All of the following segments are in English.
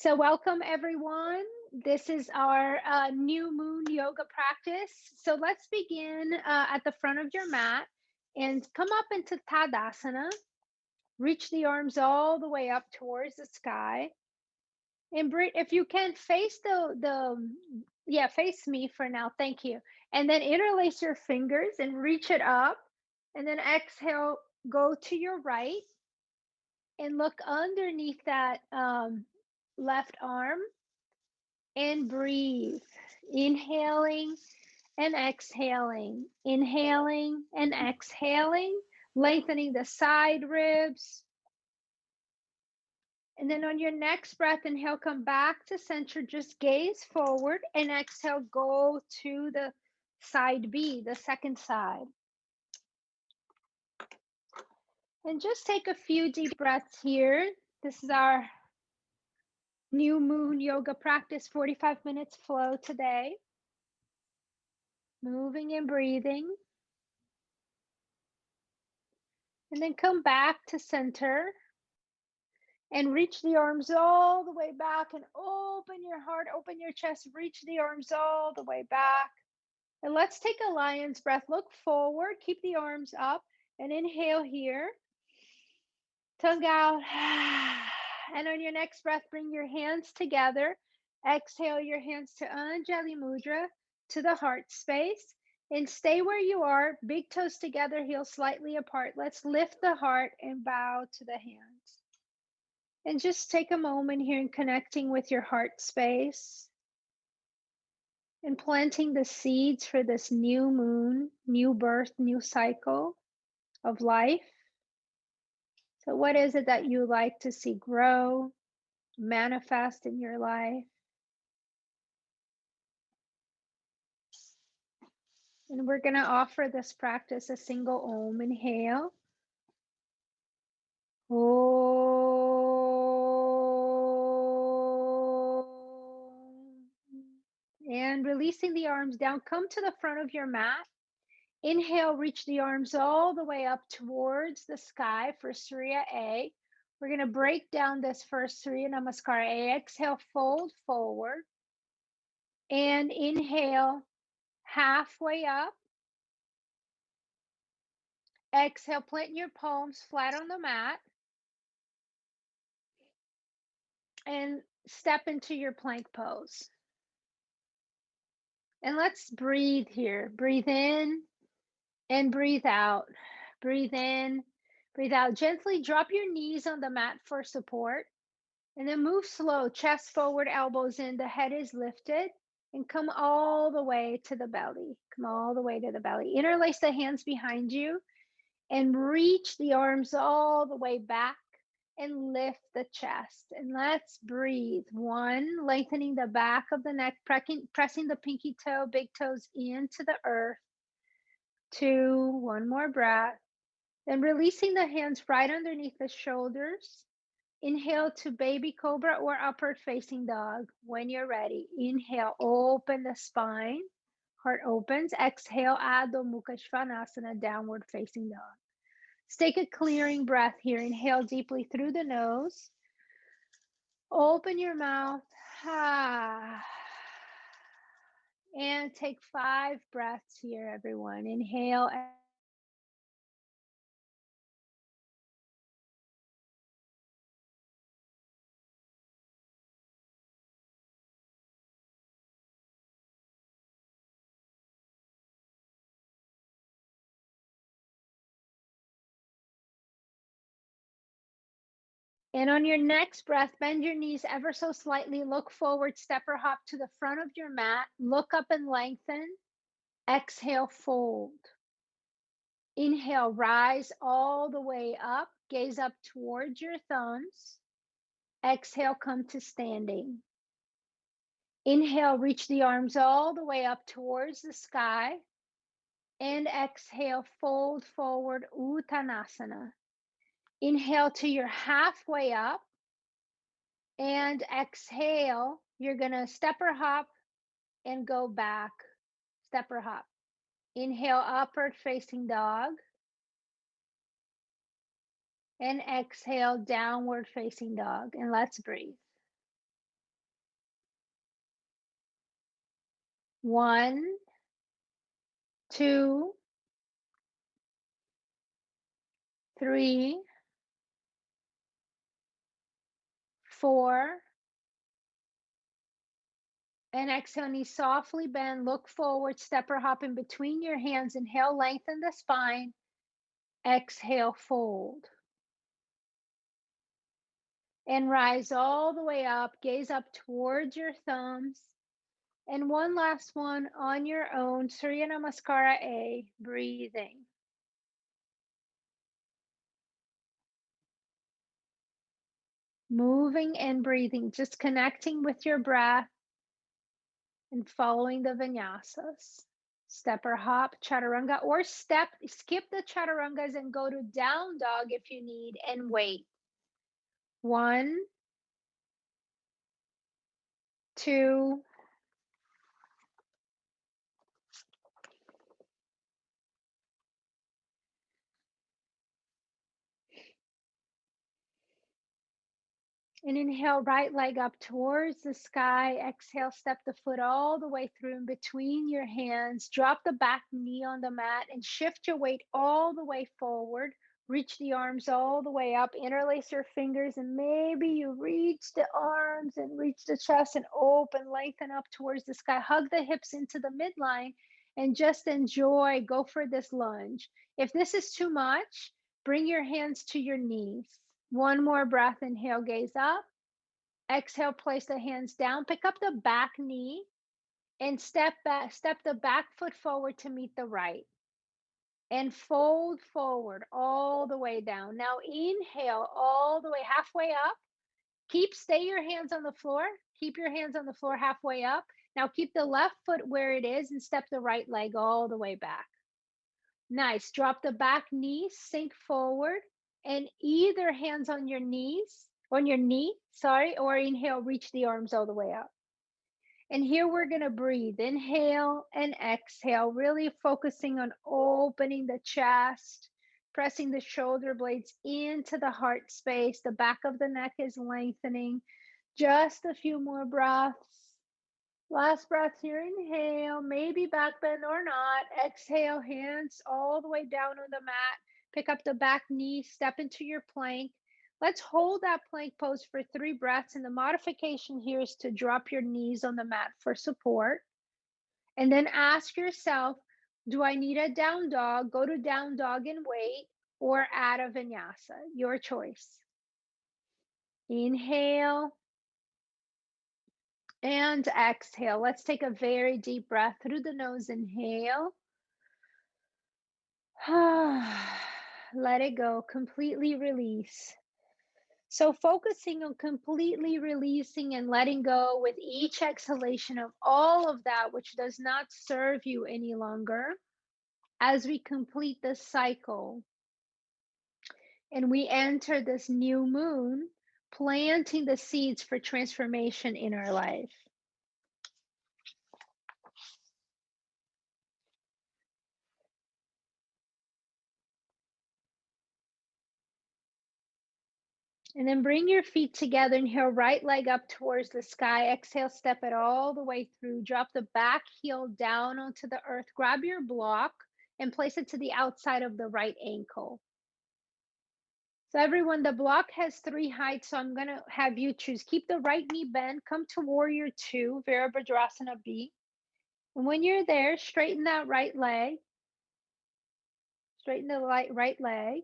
So welcome everyone. This is our new moon yoga practice. So let's begin at the front of your mat and come up into Tadasana. Reach the arms all the way up towards the sky. And if you can face face me for now. Thank you. And then interlace your fingers and reach it up. And then exhale, go to your right and look underneath that left arm and breathe. Inhaling and exhaling, inhaling and exhaling, lengthening the side ribs. And then on your next breath, inhale, come back to center, just gaze forward, and exhale, go to the side B, the second side. And just take a few deep breaths here. This is our new moon yoga practice, 45 minutes flow today. Moving and breathing. And then come back to center and reach the arms all the way back and open your heart, open your chest, reach the arms all the way back. And let's take a lion's breath. Look forward, keep the arms up and inhale here. Tongue out. And on your next breath, bring your hands together. Exhale your hands to Anjali Mudra, to the heart space. And stay where you are, big toes together, heels slightly apart. Let's lift the heart and bow to the hands. And just take a moment here in connecting with your heart space and planting the seeds for this new moon, new birth, new cycle of life. So what is it that you like to see grow, manifest in your life? And we're going to offer this practice a single Om. Inhale. Om. And releasing the arms down, come to the front of your mat. Inhale, reach the arms all the way up towards the sky for Surya A. We're going to break down this first Surya Namaskar A. Exhale, fold forward. And inhale, halfway up. Exhale, plant your palms flat on the mat. And step into your plank pose. And let's breathe here. Breathe in and breathe out. Breathe in, breathe out. Gently drop your knees on the mat for support. And then move slow, chest forward, elbows in, the head is lifted. And come all the way to the belly. Come all the way to the belly. Interlace the hands behind you and reach the arms all the way back and lift the chest. And let's breathe. 1, lengthening the back of the neck, pressing the pinky toe, big toes into the earth. 2, one more breath. Then releasing the hands right underneath the shoulders. Inhale to baby cobra or upward facing dog. When you're ready, inhale, open the spine, heart opens. Exhale, Adho Mukha Svanasana, downward facing dog. Let's take a clearing breath here. Inhale deeply through the nose. Open your mouth. And take 5 breaths here, everyone. Inhale. And on your next breath, bend your knees ever so slightly. Look forward, step or hop to the front of your mat. Look up and lengthen. Exhale, fold. Inhale, rise all the way up. Gaze up towards your thumbs. Exhale, come to standing. Inhale, reach the arms all the way up towards the sky. And exhale, fold forward, Uttanasana. Inhale to your halfway up. And exhale, you're going to step or hop and go back. Step or hop. Inhale, upward facing dog. And exhale, downward facing dog. And let's breathe. 1, 2, 3, 4, and exhale, knees softly bend, look forward, step or hop in between your hands. Inhale, lengthen the spine. Exhale, fold. And rise all the way up, gaze up towards your thumbs. And one last one on your own, Surya Namaskara A, breathing. Moving and breathing, just connecting with your breath and following the vinyasas. Step or hop, chaturanga, or skip the chaturangas and go to down dog if you need, and wait. 1, 2, and inhale, right leg up towards the sky. Exhale, step the foot all the way through in between your hands. Drop the back knee on the mat and shift your weight all the way forward. Reach the arms all the way up. Interlace your fingers, and maybe you reach the arms and reach the chest and open, lengthen up towards the sky. Hug the hips into the midline and just enjoy. Go for this lunge. If this is too much, bring your hands to your knees. One more breath. Inhale, gaze up. Exhale, place the hands down. Pick up the back knee and step the back foot forward to meet the right. And fold forward all the way down. Now inhale all the way halfway up. Stay your hands on the floor. Keep your hands on the floor halfway up. Now keep the left foot where it is and step the right leg all the way back. Nice. Drop the back knee, sink forward, and either hands on your knee, or inhale, reach the arms all the way up. And here we're going to breathe. Inhale and exhale, really focusing on opening the chest, pressing the shoulder blades into the heart space. The back of the neck is lengthening. Just a few more breaths. Last breath here, inhale, maybe back bend or not. Exhale, hands all the way down on the mat. Pick up the back knee, step into your plank. Let's hold that plank pose for 3 breaths. And the modification here is to drop your knees on the mat for support. And then ask yourself, do I need a down dog? Go to down dog and wait, or add a vinyasa. Your choice. Inhale. And exhale. Let's take a very deep breath through the nose. Inhale. Let it go. Completely release. So focusing on completely releasing and letting go with each exhalation of all of that which does not serve you any longer as we complete this cycle. And we enter this new moon, planting the seeds for transformation in our life. And then bring your feet together. Inhale, right leg up towards the sky. Exhale, step it all the way through. Drop the back heel down onto the earth. Grab your block and place it to the outside of the right ankle. So everyone, the block has 3 heights, so I'm going to have you choose. Keep the right knee bent. Come to Warrior 2, Virabhadrasana B. And when you're there, straighten that right leg. Straighten the right leg.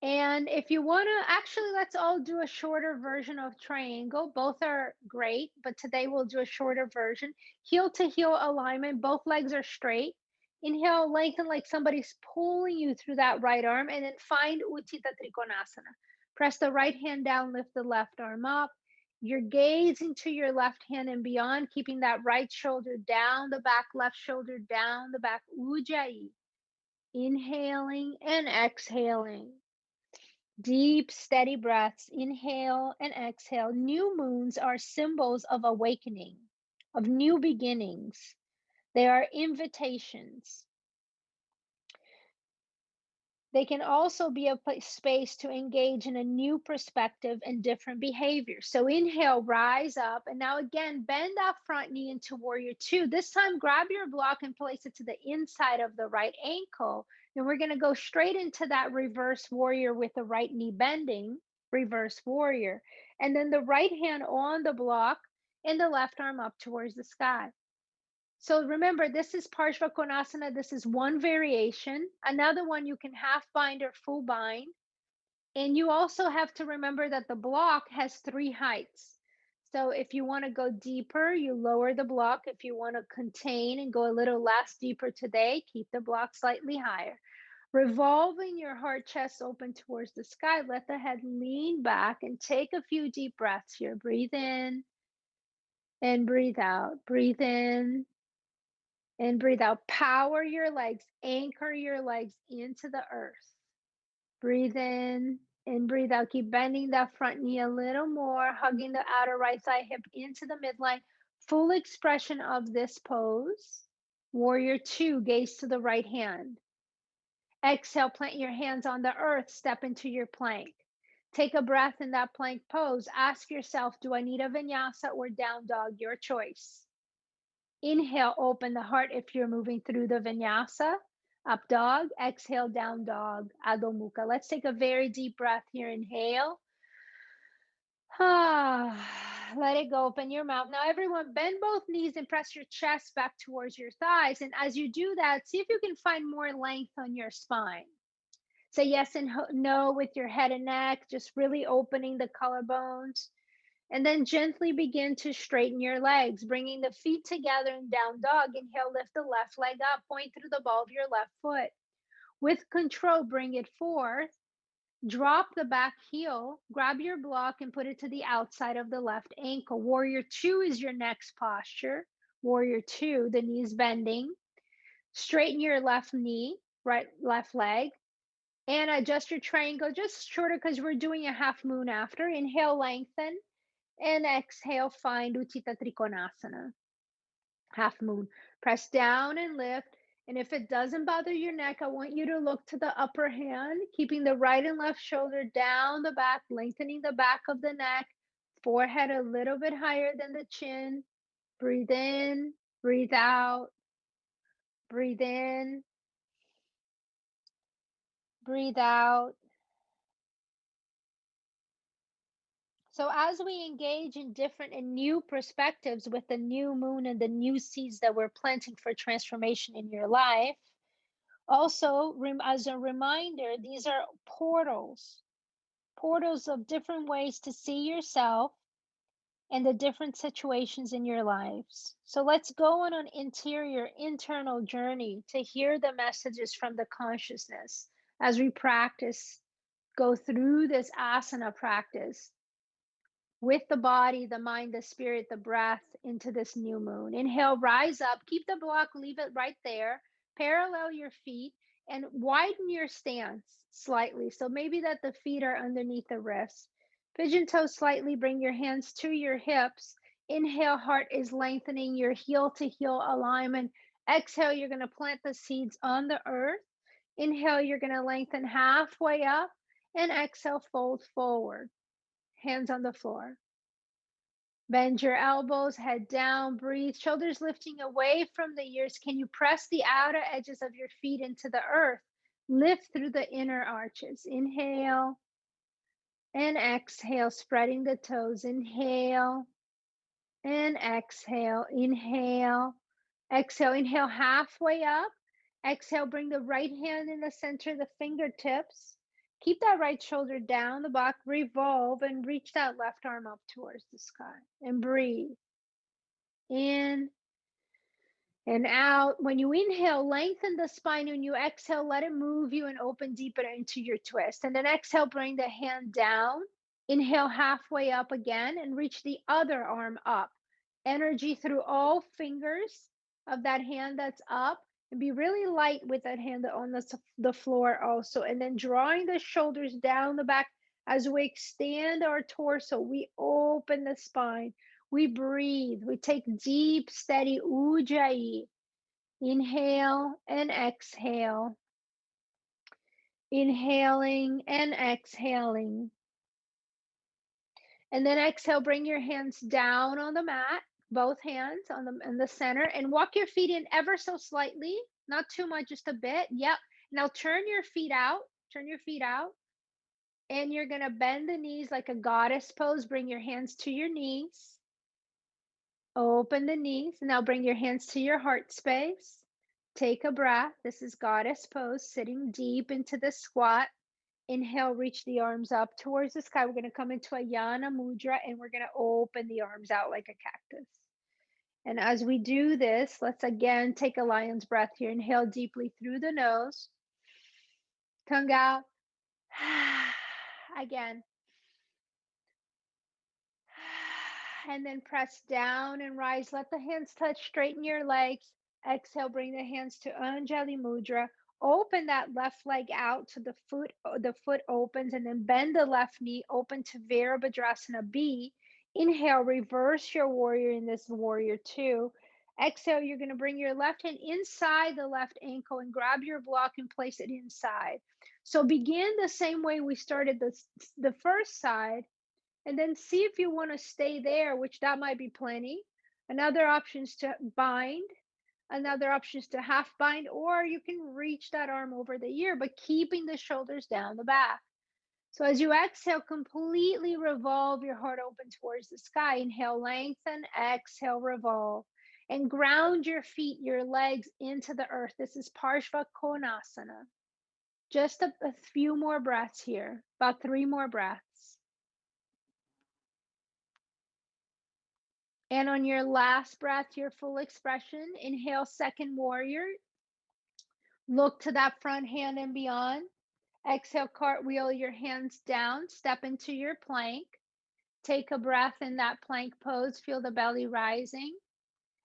And if you want to, actually, let's all do a shorter version of triangle. Both are great, but today we'll do a shorter version. Heel to heel alignment. Both legs are straight. Inhale, lengthen like somebody's pulling you through that right arm, and then find Utthita Trikonasana. Press the right hand down, lift the left arm up. You're gazing to your left hand and beyond, keeping that right shoulder down the back, left shoulder down the back. Ujjayi. Inhaling and exhaling. Deep, steady breaths. Inhale and exhale. New moons are symbols of awakening, of new beginnings. They are invitations. They can also be a space to engage in a new perspective and different behaviors. So inhale, rise up. And now again, bend that front knee into warrior two. This time, grab your block and place it to the inside of the right ankle. And we're going to go straight into that reverse warrior with the right knee bending, reverse warrior. And then the right hand on the block and the left arm up towards the sky. So remember, this is Parshva Konasana. This is one variation. Another one, you can half bind or full bind. And you also have to remember that the block has three heights. So if you want to go deeper, you lower the block. If you want to contain and go a little less deeper today, keep the block slightly higher. Revolving your heart chest open towards the sky. Let the head lean back and take a few deep breaths here. Breathe in and breathe out. Breathe in and breathe out. Power your legs, anchor your legs into the earth. Breathe in and breathe out. Keep bending that front knee a little more, hugging the outer right thigh hip into the midline. Full expression of this pose. Warrior two, gaze to the right hand. Exhale, plant your hands on the earth, step into your plank. Take a breath in that plank pose. Ask yourself, do I need a vinyasa or down dog? Your choice. Inhale, open the heart if you're moving through the vinyasa. Up dog, exhale, down dog, Adho Mukha. Let's take a very deep breath here. Inhale. Let it go. Open your mouth. Now, everyone, bend both knees and press your chest back towards your thighs. And as you do that, see if you can find more length on your spine. Say yes and no with your head and neck, just really opening the collarbones. And then gently begin to straighten your legs, bringing the feet together in down dog. Inhale, lift the left leg up, point through the ball of your left foot. With control, bring it forth. Drop the back heel, grab your block and put it to the outside of the left ankle. Warrior two is your next posture. Warrior two, the knees bending. Straighten your left knee, left leg, and adjust your triangle just shorter because we're doing a half moon after. Inhale, lengthen. And exhale, find Utthita Trikonasana, half moon. Press down and lift. And if it doesn't bother your neck, I want you to look to the upper hand, keeping the right and left shoulder down the back, lengthening the back of the neck, forehead a little bit higher than the chin. Breathe in, breathe out, breathe in, breathe out. So as we engage in different and new perspectives with the new moon and the new seeds that we're planting for transformation in your life, also as a reminder, these are portals, portals of different ways to see yourself and the different situations in your lives. So let's go on an internal journey to hear the messages from the consciousness as we practice, go through this asana practice with the body, the mind, the spirit, the breath into this new moon. Inhale, rise up, keep the block, leave it right there. Parallel your feet and widen your stance slightly. So maybe that the feet are underneath the wrists. Pigeon toe slightly, bring your hands to your hips. Inhale, heart is lengthening your heel to heel alignment. Exhale, you're going to plant the seeds on the earth. Inhale, you're going to lengthen halfway up. And exhale, fold forward. Hands on the floor. Bend your elbows, head down, breathe, shoulders lifting away from the ears. Can you press the outer edges of your feet into the earth? Lift through the inner arches. Inhale and exhale, spreading the toes. Inhale and exhale. Inhale, exhale, inhale halfway up. Exhale, bring the right hand in the center of the fingertips. Keep that right shoulder down the back, revolve and reach that left arm up towards the sky and breathe in and out. When you inhale, lengthen the spine. When you exhale, let it move you and open deeper into your twist. And then exhale, bring the hand down. Inhale halfway up again and reach the other arm up. Energy through all fingers of that hand that's up. And be really light with that hand on the floor also. And then drawing the shoulders down the back as we extend our torso. We open the spine. We breathe. We take deep, steady ujjayi. Inhale and exhale. Inhaling and exhaling. And then exhale, bring your hands down on the mat, both hands on in the center, and walk your feet in ever so slightly, not too much, just a bit. Yep. Now turn your feet out. Turn your feet out. And you're going to bend the knees like a goddess pose. Bring your hands to your knees. Open the knees. Now bring your hands to your heart space. Take a breath. This is goddess pose, sitting deep into the squat. Inhale, reach the arms up towards the sky. We're going to come into a Yana Mudra and we're going to open the arms out like a cactus. And as we do this, let's again take a lion's breath here. Inhale deeply through the nose, tongue out. Again. And then press down and rise. Let the hands touch. Straighten your legs. Exhale, bring the hands to Anjali Mudra. Open that left leg out to the foot. The foot opens, and then bend the left knee open to Virabhadrasana B. Inhale, reverse your warrior in this warrior two. Exhale, you're going to bring your left hand inside the left ankle and grab your block and place it inside. So begin the same way we started the first side, and then see if you want to stay there, which that might be plenty. Another option is to bind. Another option is to half bind, or you can reach that arm over the ear, but keeping the shoulders down the back. So as you exhale, completely revolve your heart open towards the sky. Inhale, lengthen, exhale, revolve. And ground your feet, your legs into the earth. This is Parshva Konasana. Just a few more breaths here, about 3 more breaths. And on your last breath, your full expression, inhale, second warrior. Look to that front hand and beyond. Exhale, cartwheel your hands down, step into your plank. Take a breath in that plank pose, feel the belly rising.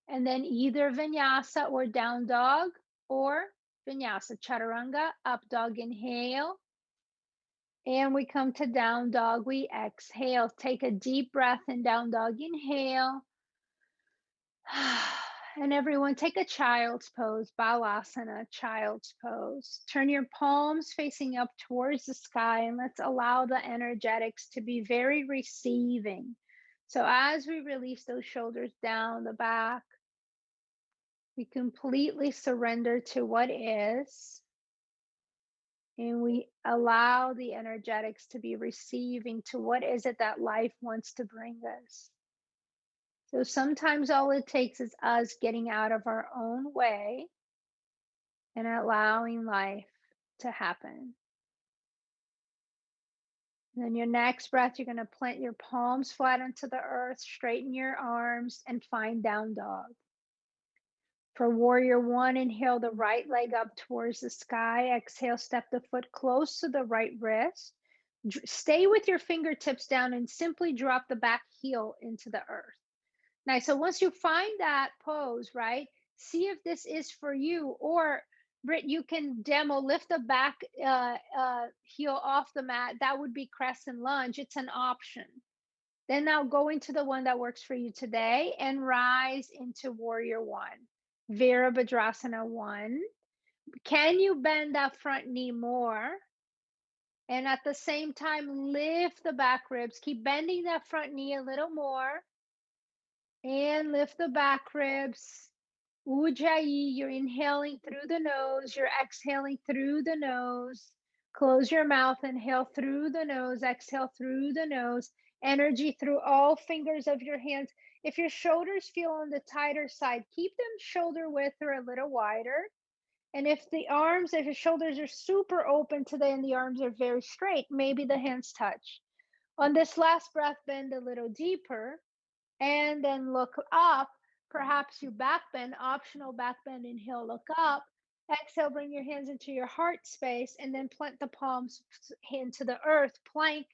And then either vinyasa or down dog, or vinyasa, chaturanga, up dog, inhale. And we come to down dog, we exhale. Take a deep breath in down dog, inhale. And everyone take a child's pose, Balasana, child's pose. Turn your palms facing up towards the sky, and let's allow the energetics to be very receiving. So as we release those shoulders down the back, we completely surrender to what is, and we allow the energetics to be receiving to what is it that life wants to bring us. So sometimes all it takes is us getting out of our own way and allowing life to happen. And then your next breath, you're going to plant your palms flat onto the earth, straighten your arms, and find down dog. For warrior one, inhale the right leg up towards the sky. Exhale, step the foot close to the right wrist. Stay with your fingertips down and simply drop the back heel into the earth. Nice. So once you find that pose, right, see if this is for you. Or Britt, you can demo, lift the back heel off the mat. That would be crescent lunge. It's an option. Then now go into the one that works for you today and rise into warrior one. Virabhadrasana one. Can you bend that front knee more? And at the same time, lift the back ribs. Keep bending that front knee a little more. And lift the back ribs. Ujjayi, you're inhaling through the nose, you're exhaling through the nose. Close your mouth, inhale through the nose, exhale through the nose. Energy through all fingers of your hands. If your shoulders feel on the tighter side, keep them shoulder width or a little wider. And if your shoulders are super open today and the arms are very straight, maybe the hands touch. On this last breath, bend a little deeper. And then look up. Perhaps you back bend, optional back bend, inhale, look up. Exhale, bring your hands into your heart space, and then plant the palms into the earth, plank,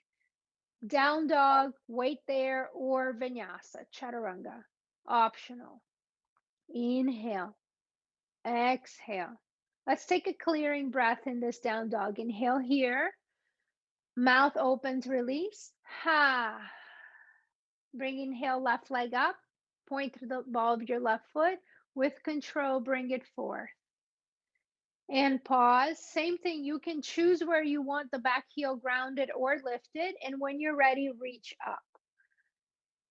down dog, wait there, or vinyasa, chaturanga, optional. Inhale, exhale. Let's take a clearing breath in this down dog. Inhale here, mouth opens, release. Ha. Bring inhale, left leg up. Point to the ball of your left foot. With control, bring it forth. And pause. Same thing. You can choose where you want the back heel grounded or lifted. And when you're ready, reach up.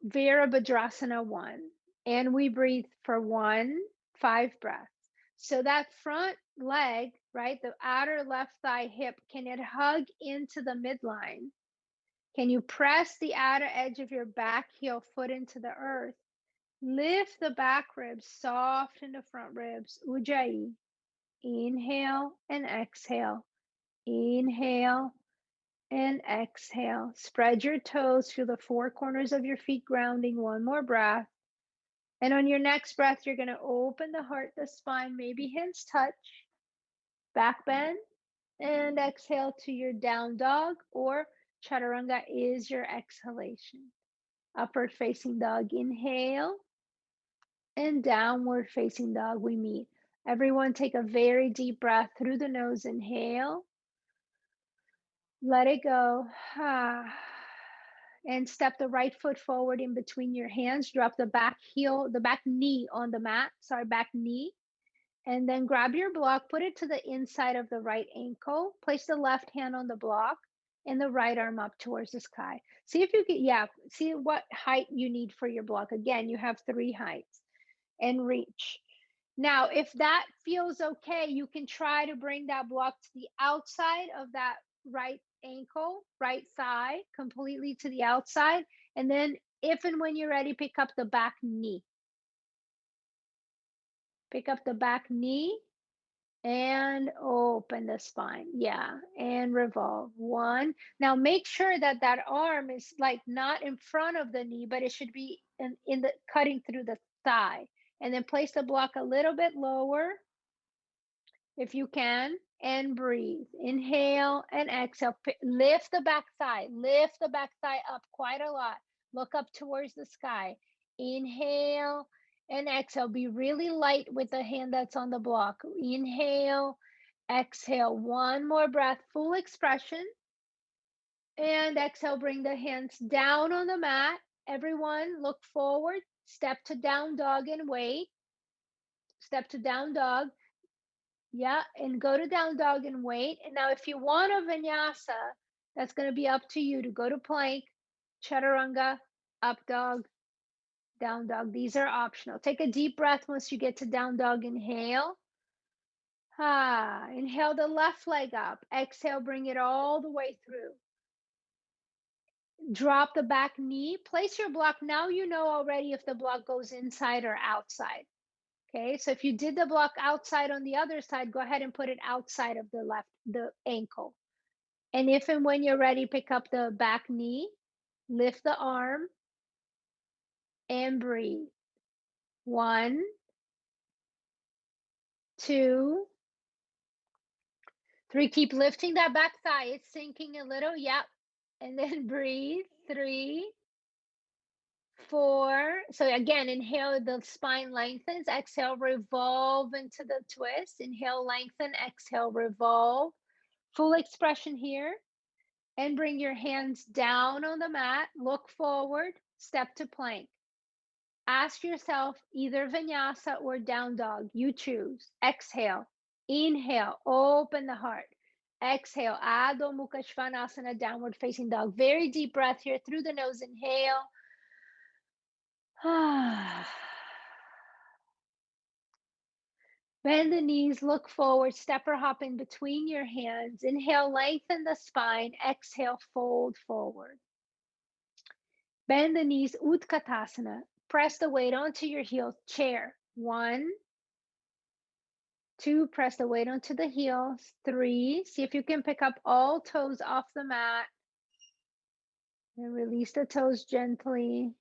Virabhadrasana 1. And we breathe for 5 breaths. So that front leg, right, the outer left thigh hip, can it hug into the midline? Can you press the outer edge of your back heel foot into the earth? Lift the back ribs, soften the front ribs. Ujjayi. Inhale and exhale. Inhale and exhale. Spread your toes, feel the four corners of your feet grounding. One more breath. And on your next breath, you're going to open the heart, the spine, maybe hands touch, back bend, and exhale to your down dog, or chaturanga is your exhalation. Upward facing dog, inhale, and downward facing dog, we meet. Everyone take a very deep breath through the nose. Inhale, let it go. And step the right foot forward in between your hands. Drop the back heel, the back knee on the mat. Sorry, back knee. And then grab your block, put it to the inside of the right ankle. Place the left hand on the block and the right arm up towards the sky. See if you can, see what height you need for your block. Again, you have 3 heights, and reach. Now, if that feels okay, you can try to bring that block to the outside of that right ankle, right thigh, completely to the outside. And then, if and when you're ready, pick up the back knee. Pick up the back knee and open the spine. Yeah. And revolve. 1. Now, make sure that that arm is like not in front of the knee, but it should be in the cutting through the thigh. And then place the block a little bit lower if you can, and breathe. Inhale and exhale. Lift the back thigh. Lift the back thigh up quite a lot. Look up towards the sky. Inhale and exhale. Be really light with the hand that's on the block. Inhale, exhale. One more breath, full expression. And exhale, bring the hands down on the mat. Everyone, look forward. Step to down dog and wait. Step to down dog. Yeah, and go to down dog and wait. And now, if you want a vinyasa, that's going to be up to you to go to plank, chaturanga, up dog, down dog. These are optional. Take a deep breath once you get to down dog. Inhale. Inhale the left leg up. Exhale, bring it all the way through. Drop the back knee. Place your block. Now you know already if the block goes inside or outside. Okay, so if you did the block outside on the other side, go ahead and put it outside of the ankle. And if and when you're ready, pick up the back knee, lift the arm, and breathe. 1, 2, 3. Keep lifting that back thigh. It's sinking a little. Yep. And then breathe. 3, 4. So again, inhale, the spine lengthens. Exhale, revolve into the twist. Inhale, lengthen. Exhale, revolve. Full expression here. And bring your hands down on the mat. Look forward. Step to plank. Ask yourself either vinyasa or down dog. You choose. Exhale. Inhale. Open the heart. Exhale. Adho Mukha Svanasana, downward facing dog. Very deep breath here through the nose. Inhale. Bend the knees, look forward, step or hop in between your hands. Inhale, lengthen the spine. Exhale, fold forward. Bend the knees, Utkatasana. Press the weight onto your heels. Chair. 1, 2, press the weight onto the heels. 3, see if you can pick up all toes off the mat. And release the toes gently.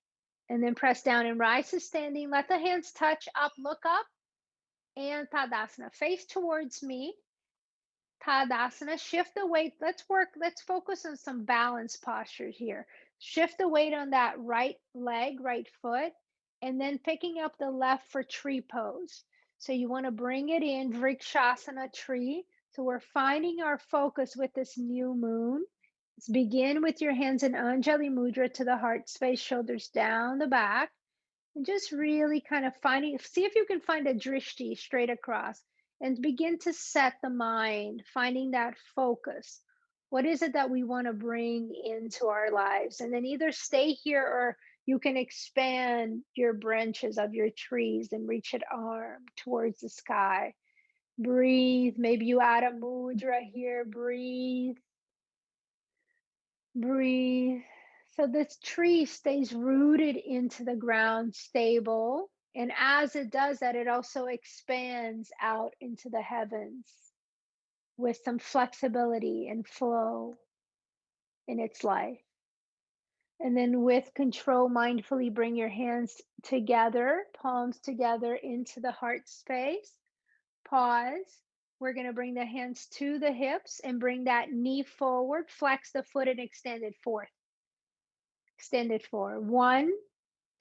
And then press down and rise to standing. Let the hands touch up, look up. And Tadasana. Face towards me. Tadasana. Shift the weight. Let's focus on some balance posture here. Shift the weight on that right leg, right foot, and then picking up the left for tree pose. So you want to bring it in, Vrikshasana, tree. So we're finding our focus with this new moon. Let's begin with your hands in Anjali Mudra to the heart space, shoulders down the back. And just really kind of see if you can find a drishti straight across. and begin to set the mind, finding that focus. What is it that we want to bring into our lives? And then either stay here or you can expand your branches of your trees and reach an arm towards the sky. Breathe. Maybe you add a mudra here. Breathe. Breathe. So this tree stays rooted into the ground, stable. And as it does that, it also expands out into the heavens with some flexibility and flow in its life. And then with control, mindfully bring your hands together, palms together into the heart space. Pause. We're going to bring the hands to the hips and bring that knee forward. Flex the foot and extend it forth. Extend it forward. 1,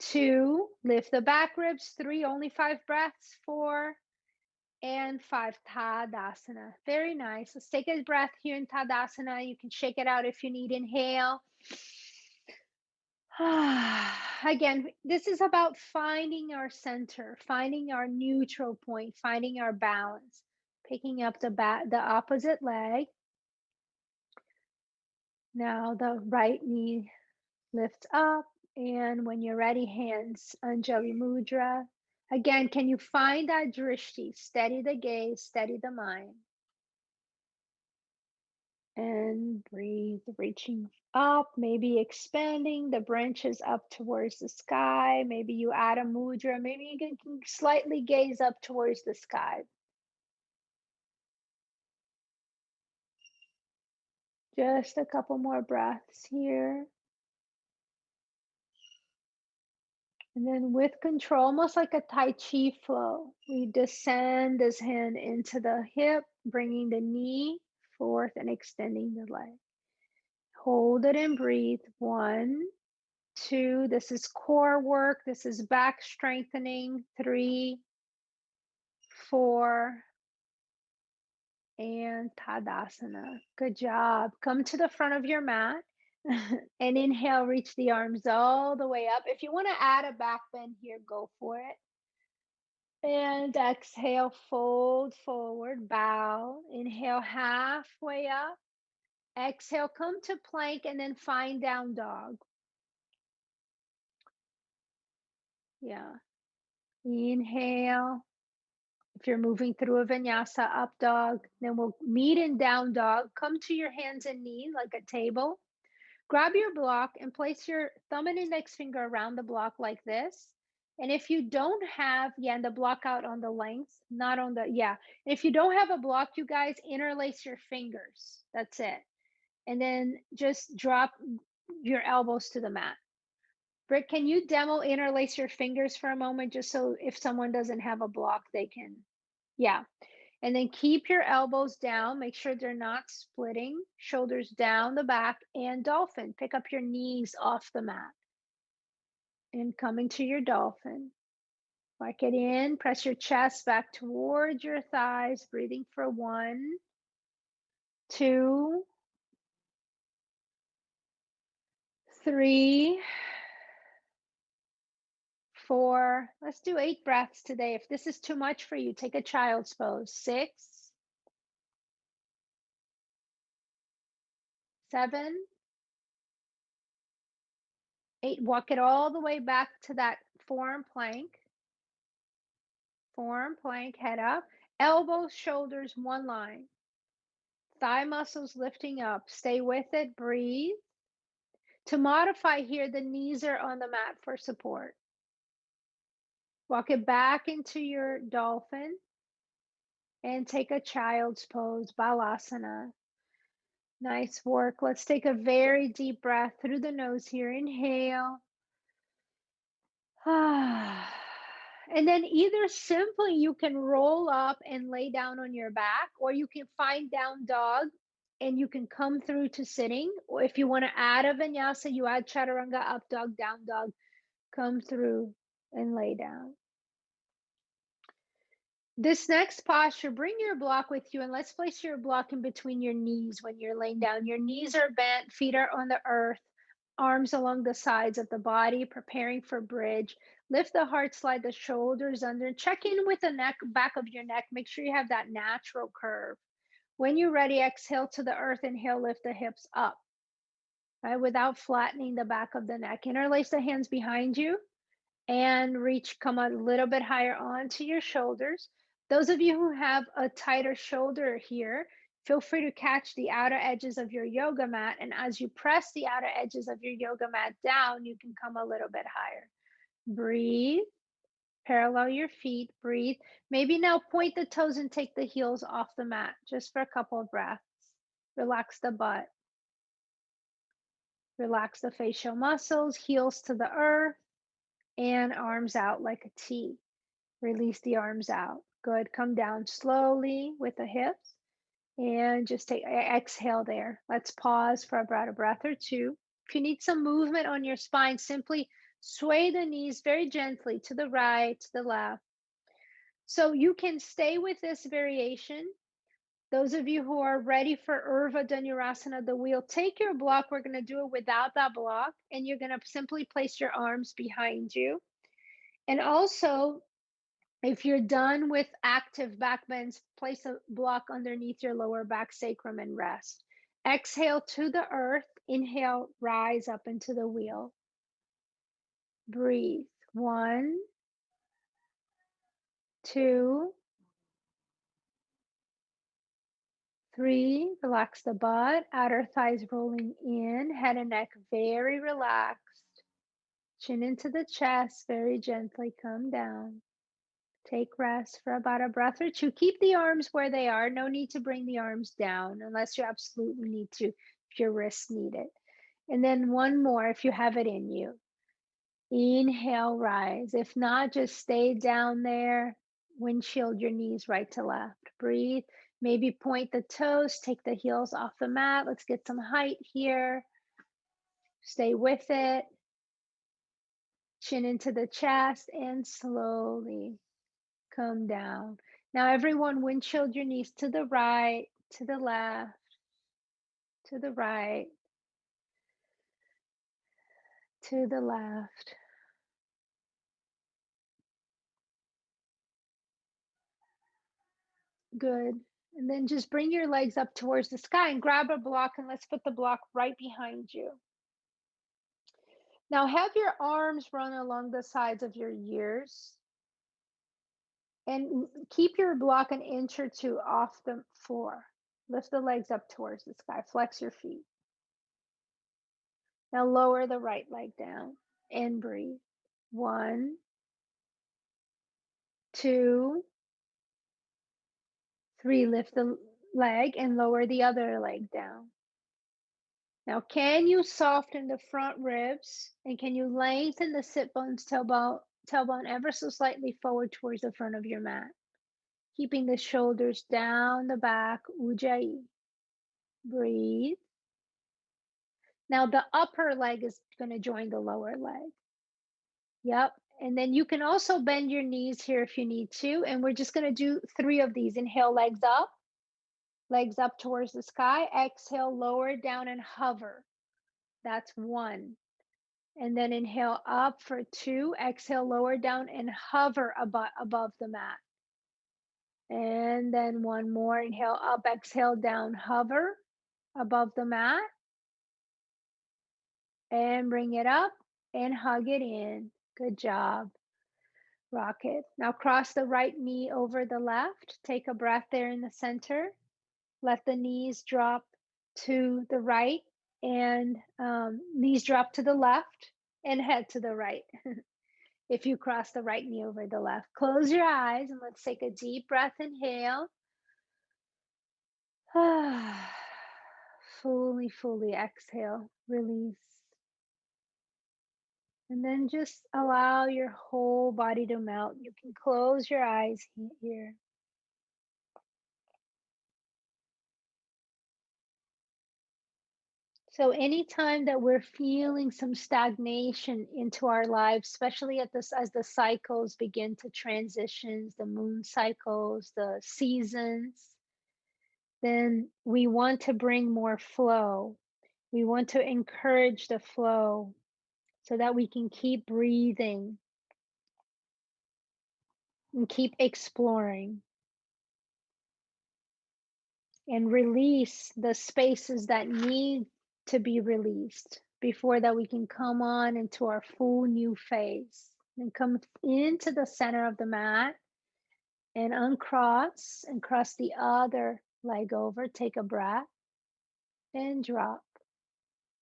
2, lift the back ribs. 3, only 5 breaths. 4, and 5, Tadasana. Very nice. Let's take a breath here in Tadasana. You can shake it out if you need. Inhale. Again, this is about finding our center, finding our neutral point, finding our balance. Picking up the opposite leg. Now the right knee lifts up, and when you're ready, hands Anjali Mudra. Again, can you find that drishti? Steady the gaze, steady the mind. And breathe, reaching up, maybe expanding the branches up towards the sky. Maybe you add a mudra. Maybe you can slightly gaze up towards the sky. Just a couple more breaths here. And then with control, almost like a Tai Chi flow, we descend this hand into the hip, bringing the knee forth and extending the leg. Hold it and breathe. 1, 2, this is core work. This is back strengthening. 3, 4, and Tadasana. Good job. Come to the front of your mat and inhale, reach the arms all the way up. If you want to add a back bend here, go for it. And exhale, fold forward, bow. Inhale, halfway up. Exhale, come to plank and then find down dog. Yeah. Inhale. If you're moving through a vinyasa, up dog. Then we'll meet in down dog. Come to your hands and knees like a table. Grab your block and place your thumb and index finger around the block like this. And if you don't have, and the block out on the length, not on the, If you don't have a block, you guys interlace your fingers. That's it. And then just drop your elbows to the mat. Britt, can you demo interlace your fingers for a moment, just so if someone doesn't have a block, they can, yeah. And then keep your elbows down. Make sure they're not splitting. Shoulders down the back, and dolphin. Pick up your knees off the mat. And coming to your dolphin. Mark it in. Press your chest back towards your thighs. Breathing for 1, 2, 3, 4. Let's do 8 breaths today. If this is too much for you, take a child's pose. 6, 7, 8. Walk it all the way back to that forearm plank. Forearm plank, head up. Elbows, shoulders, one line. Thigh muscles lifting up. Stay with it. Breathe. To modify here, the knees are on the mat for support. Walk it back into your dolphin and take a child's pose, Balasana. Nice work. Let's take a very deep breath through the nose here. Inhale. And then either simply you can roll up and lay down on your back, or you can find down dog and you can come through to sitting. Or if you want to add a vinyasa, you add chaturanga, up dog, down dog, come through and lay down. This next posture, bring your block with you and let's place your block in between your knees when you're laying down. Your knees are bent, feet are on the earth, arms along the sides of the body, preparing for bridge. Lift the heart, slide the shoulders under. Check in with the neck, back of your neck. Make sure you have that natural curve. When you're ready, exhale to the earth. Inhale, lift the hips up, right? Without flattening the back of the neck. Interlace the hands behind you and come a little bit higher onto your shoulders. Those of you who have a tighter shoulder here, feel free to catch the outer edges of your yoga mat. And as you press the outer edges of your yoga mat down, you can come a little bit higher. Breathe. Parallel your feet. Breathe. Maybe now point the toes and take the heels off the mat just for a couple of breaths. Relax the butt. Relax the facial muscles, heels to the earth, and arms out like a T. Release the arms out. Good. Come down slowly with the hips and just exhale there. Let's pause for about a breath or two. If you need some movement on your spine, simply sway the knees very gently to the right, to the left. So you can stay with this variation. Those of you who are ready for Urdhva Dhanurasana, the wheel, take your block. We're going to do it without that block, and you're going to simply place your arms behind you. And also, if you're done with active back bends, place a block underneath your lower back sacrum and rest. Exhale to the earth. Inhale, rise up into the wheel. Breathe. 1, 2, 3. Relax the butt, outer thighs rolling in, head and neck very relaxed. Chin into the chest, very gently come down. Take rest for about a breath or two. Keep the arms where they are. No need to bring the arms down unless you absolutely need to, if your wrists need it. And then one more if you have it in you. Inhale, rise. If not, just stay down there. Windshield your knees right to left. Breathe. Maybe point the toes, take the heels off the mat. Let's get some height here. Stay with it. Chin into the chest and slowly come down. Now, everyone, windshield your knees to the right, to the left, to the right, to the left. Good. And then just bring your legs up towards the sky and grab a block, and let's put the block right behind you. Now, have your arms run along the sides of your ears and keep your block an inch or two off the floor. Lift the legs up towards the sky. Flex your feet. Now, lower the right leg down and breathe. 1, 2, 3. Lift the leg and lower the other leg down. Now, can you soften the front ribs and can you lengthen the sit bones, tailbone ever so slightly forward towards the front of your mat? Keeping the shoulders down the back, Ujjayi. Breathe. Now, the upper leg is going to join the lower leg. Yep. And then you can also bend your knees here if you need to. And we're just going to do 3 of these. Inhale, legs up towards the sky. Exhale, lower down and hover. That's 1. And then inhale up for 2. Exhale, lower down and hover above the mat. And then one more. Inhale up, exhale down, hover above the mat. And bring it up and hug it in. Good job. Rock it. Now cross the right knee over the left. Take a breath there in the center. Let the knees drop to the right and knees drop to the left and head to the right. If you cross the right knee over the left, close your eyes and let's take a deep breath. Inhale. Fully exhale, release. And then just allow your whole body to melt. You can close your eyes here. So anytime that we're feeling some stagnation into our lives, especially as the cycles begin to transition, the moon cycles, the seasons, then we want to bring more flow. We want to encourage the flow so that we can keep breathing. and keep exploring and release the spaces that need to be released before that we can come on into our full new phase. And come into the center of the mat and uncross and cross the other leg over. Take a breath and drop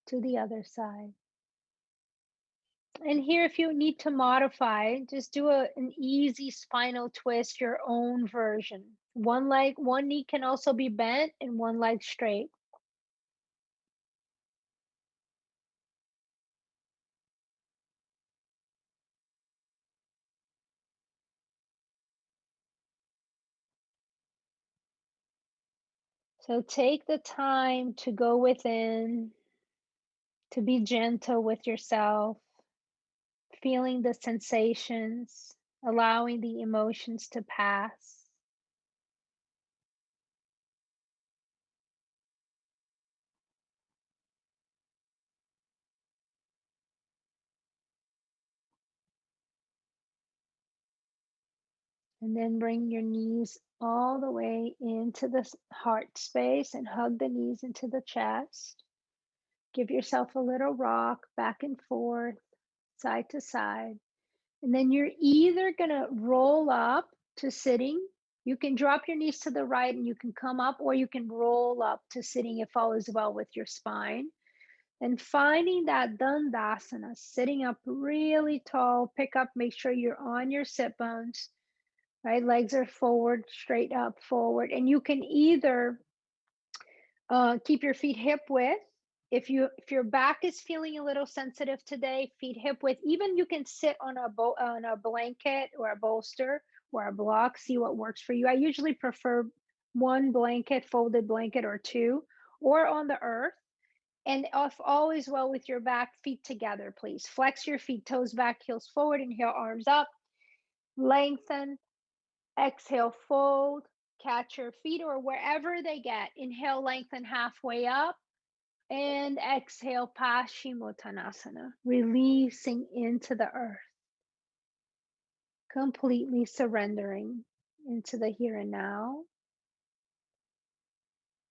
to the other side. And here, if you need to modify, just do an easy spinal twist, your own version. One leg, one knee can also be bent and one leg straight. So take the time to go within, to be gentle with yourself, feeling the sensations, allowing the emotions to pass. And then bring your knees all the way into the heart space and hug the knees into the chest. Give yourself a little rock back and forth, side to side. And then you're either going to roll up to sitting. You can drop your knees to the right and you can come up, or you can roll up to sitting if all is well with your spine. And finding that Dandasana, sitting up really tall, pick up, make sure you're on your sit bones, right? Legs are forward, straight up, forward. And you can either keep your feet hip width. If your back is feeling a little sensitive today, feet hip width. Even you can sit on on a blanket or a bolster or a block. See what works for you. I usually prefer one blanket, folded blanket, or two, or on the earth. And if all is well with your back, feet together, please. Flex your feet, toes back, heels forward. Inhale, arms up. Lengthen. Exhale, fold. Catch your feet or wherever they get. Inhale, lengthen halfway up. And exhale, Paschimottanasana, releasing into the earth, completely surrendering into the here and now.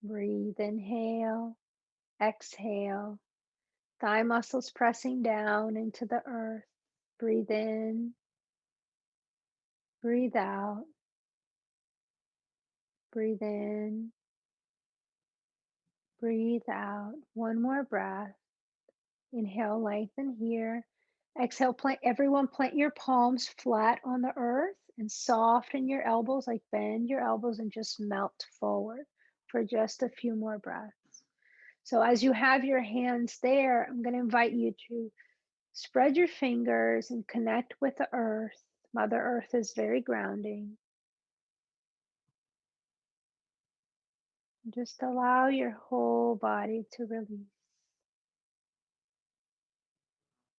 Breathe, inhale, exhale, thigh muscles pressing down into the earth. Breathe in, breathe out, breathe in, breathe out. One more breath. Inhale, lengthen here. Exhale, plant your palms flat on the earth and soften your elbows, like bend your elbows and just melt forward for just a few more breaths. So as you have your hands there, I'm going to invite you to spread your fingers and connect with the earth. Mother Earth is very grounding. Just allow your whole body to release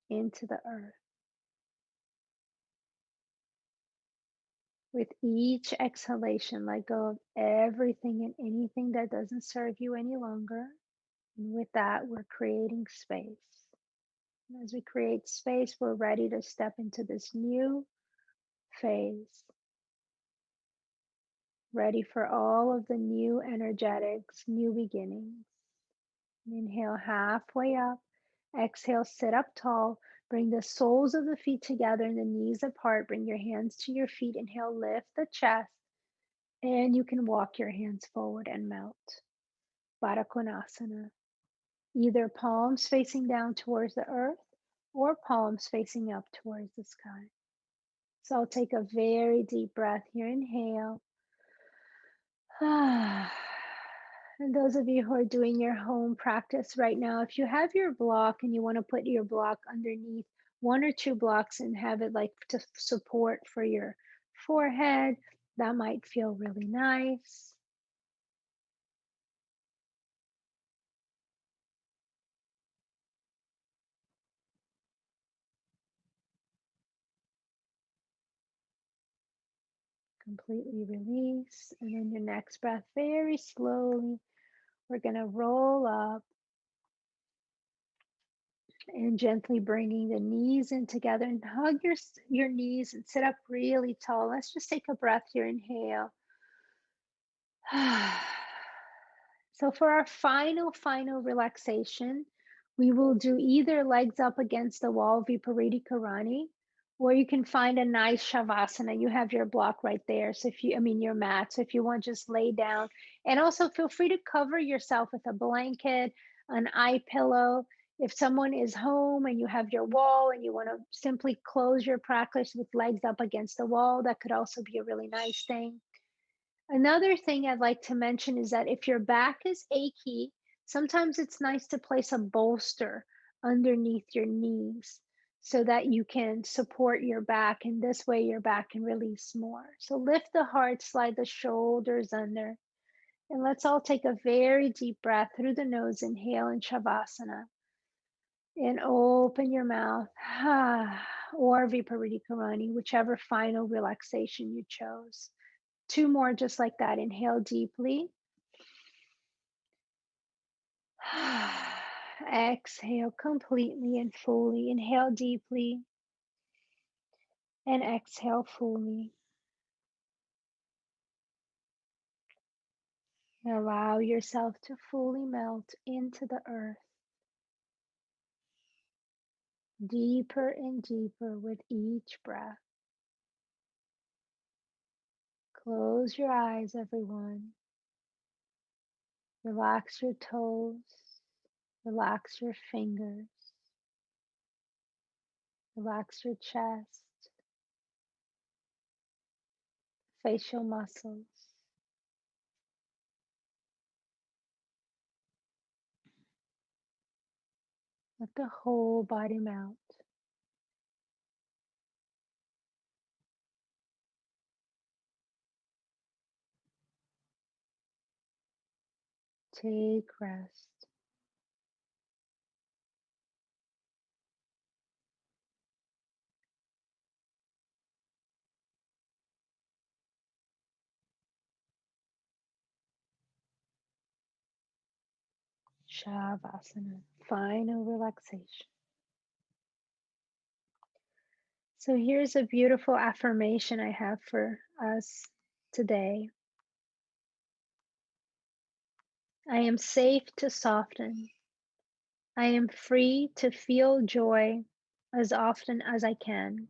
into the earth. With each exhalation, let go of everything and anything that doesn't serve you any longer. And with that, we're creating space. And as we create space, we're ready to step into this new phase, ready for all of the new energetics, new beginnings. Inhale halfway up. Exhale, sit up tall. Bring the soles of the feet together and the knees apart. Bring your hands to your feet. Inhale, lift the chest. And you can walk your hands forward and melt. Baddha Konasana. Either palms facing down towards the earth or palms facing up towards the sky. So I'll take a very deep breath here. Inhale. And those of you who are doing your home practice right now, if you have your block and you want to put your block underneath one or two blocks and have it like to support for your forehead, that might feel really nice. Completely release. And then your next breath, very slowly, we're going to roll up And gently bringing the knees in together and hug your knees and sit up really tall. Let's just take a breath here. Inhale. So for our final relaxation, we will do either legs up against the wall, Viparita Karani, or you can find a nice Shavasana. You have your block right there. So your mat. So if you want, just lay down. And also feel free to cover yourself with a blanket, an eye pillow. If someone is home and you have your wall and you want to simply close your practice with legs up against the wall, that could also be a really nice thing. Another thing I'd like to mention is that if your back is achy, sometimes it's nice to place a bolster underneath your knees so that you can support your back. And this way, your back can release more. So lift the heart, slide the shoulders under. And let's all take a very deep breath through the nose. Inhale in Shavasana. And open your mouth. Or Viparita Karani, whichever final relaxation you chose. Two more just like that. Inhale deeply. Exhale completely and fully. Inhale deeply and exhale fully. And allow yourself to fully melt into the earth, deeper and deeper with each breath. Close your eyes, everyone. Relax your toes. Relax your fingers. Relax your chest, facial muscles. Let the whole body melt. Take rest. Shavasana, final relaxation. So here's a beautiful affirmation I have for us today. I am safe to soften. I am free to feel joy as often as I can.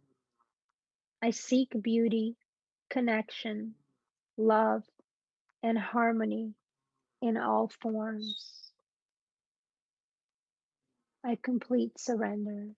I seek beauty, connection, love, and harmony in all forms. I complete surrender.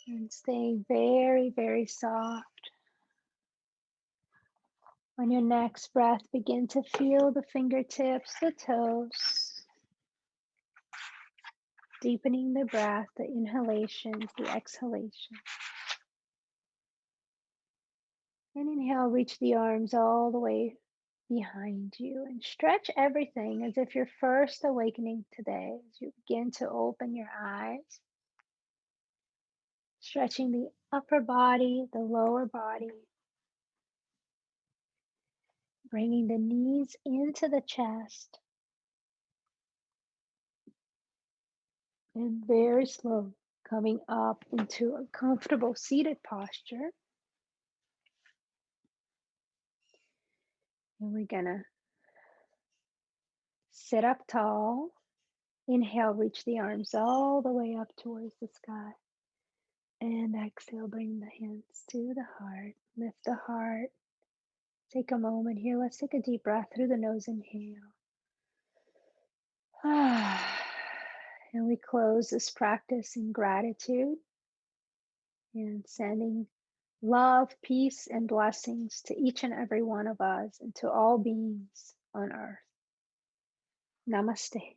And stay very, very soft. On your next breath, begin to feel the fingertips, the toes, deepening the breath, the inhalations, the exhalations. And inhale, reach the arms all the way behind you and stretch everything as if you're first awakening today. As you begin to open your eyes, stretching the upper body, the lower body, bringing the knees into the chest, and very slow coming up into a comfortable seated posture. And we're gonna sit up tall. Inhale, reach the arms all the way up towards the sky. And exhale, bring the hands to the heart. Lift the heart. Take a moment here. Let's take a deep breath through the nose. Inhale. And we close this practice in gratitude and sending love, peace, and blessings to each and every one of us and to all beings on earth. Namaste.